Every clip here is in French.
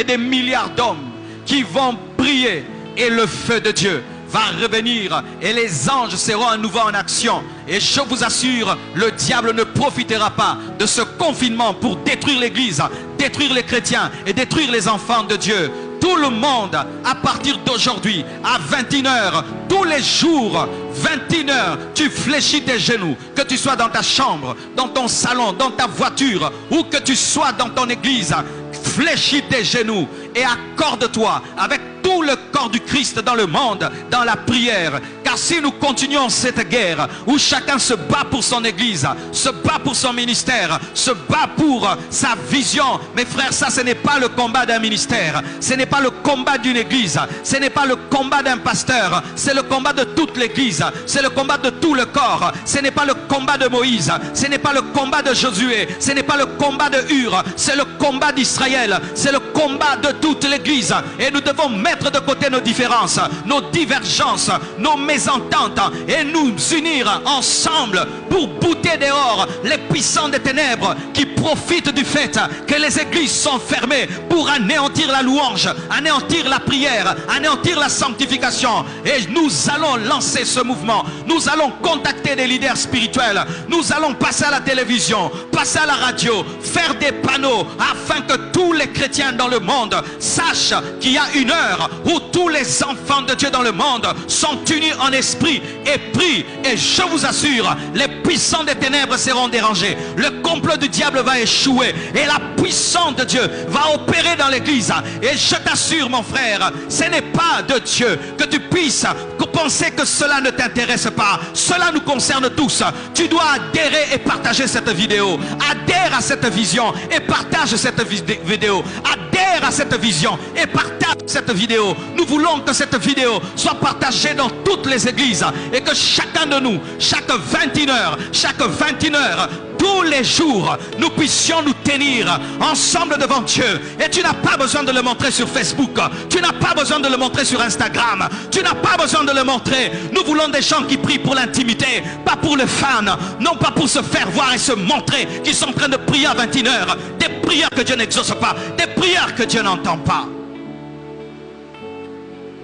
et des milliards d'hommes qui vont prier et le feu de Dieu va revenir et les anges seront à nouveau en action. Et je vous assure, le diable ne profitera pas de ce confinement pour détruire l'église, détruire les chrétiens et détruire les enfants de Dieu. Tout le monde, à partir d'aujourd'hui, à 21h, tous les jours, 21h, tu fléchis tes genoux. Que tu sois dans ta chambre, dans ton salon, dans ta voiture, ou que tu sois dans ton église, fléchis tes genoux et accorde-toi avec tout le corps du Christ dans le monde, dans la prière. Car si nous continuons cette guerre où chacun se bat pour son église, se bat pour son ministère, se bat pour sa vision, mes frères, ça ce n'est pas le combat d'un ministère, ce n'est pas le combat d'une église, ce n'est pas le combat d'un pasteur, c'est le combat de toute l'église, c'est le combat de tout le corps. Ce n'est pas le combat de Moïse, ce n'est pas le combat de Josué, ce n'est pas le combat de Hur, c'est le combat d'Israël, c'est le combat de toute l'église. Et nous devons mettre de côté nos différences, nos divergences, nos mésententes et nous unir ensemble pour bouter dehors les puissants des ténèbres qui profitent du fait que les églises sont fermées pour anéantir la louange, anéantir la prière, anéantir la sanctification. Et nous allons lancer ce mouvement, nous allons contacter des leaders spirituels, nous allons passer à la télévision, passer à la radio, faire des panneaux afin que tous les chrétiens dans le monde sachent qu'il y a une heure où tous les enfants de Dieu dans le monde sont unis en esprit et prient. Et je vous assure, les puissants des ténèbres seront dérangés, le complot du diable va échouer et la puissance de Dieu va opérer dans l'église. Et je t'assure mon frère, ce n'est pas de Dieu que tu puisses penser que cela ne t'intéresse pas. Cela nous concerne tous. Tu dois adhérer et partager cette vidéo. Adhère à cette vision et partage cette vidéo. Adhère à cette vision et partage cette vidéo. Nous voulons que cette vidéo soit partagée dans toutes les églises et que chacun de nous, chaque 21h, tous les jours, nous puissions nous tenir ensemble devant Dieu. Et tu n'as pas besoin de le montrer sur Facebook. Tu n'as pas besoin de le montrer sur Instagram. Tu n'as pas besoin de le montrer. Nous voulons des gens qui prient pour l'intimité, pas pour le fan, non pas pour se faire voir et se montrer qu'ils sont en train de prier à 21h. Des prières que Dieu n'exauce pas, des prières que Dieu n'entend pas.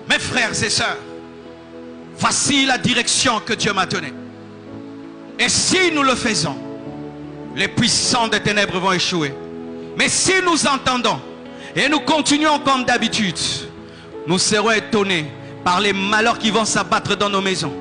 Mes frères et sœurs, voici la direction que Dieu m'a donnée. Et si nous le faisons, les puissants des ténèbres vont échouer. Mais si nous entendons et nous continuons comme d'habitude, nous serons étonnés par les malheurs qui vont s'abattre dans nos maisons.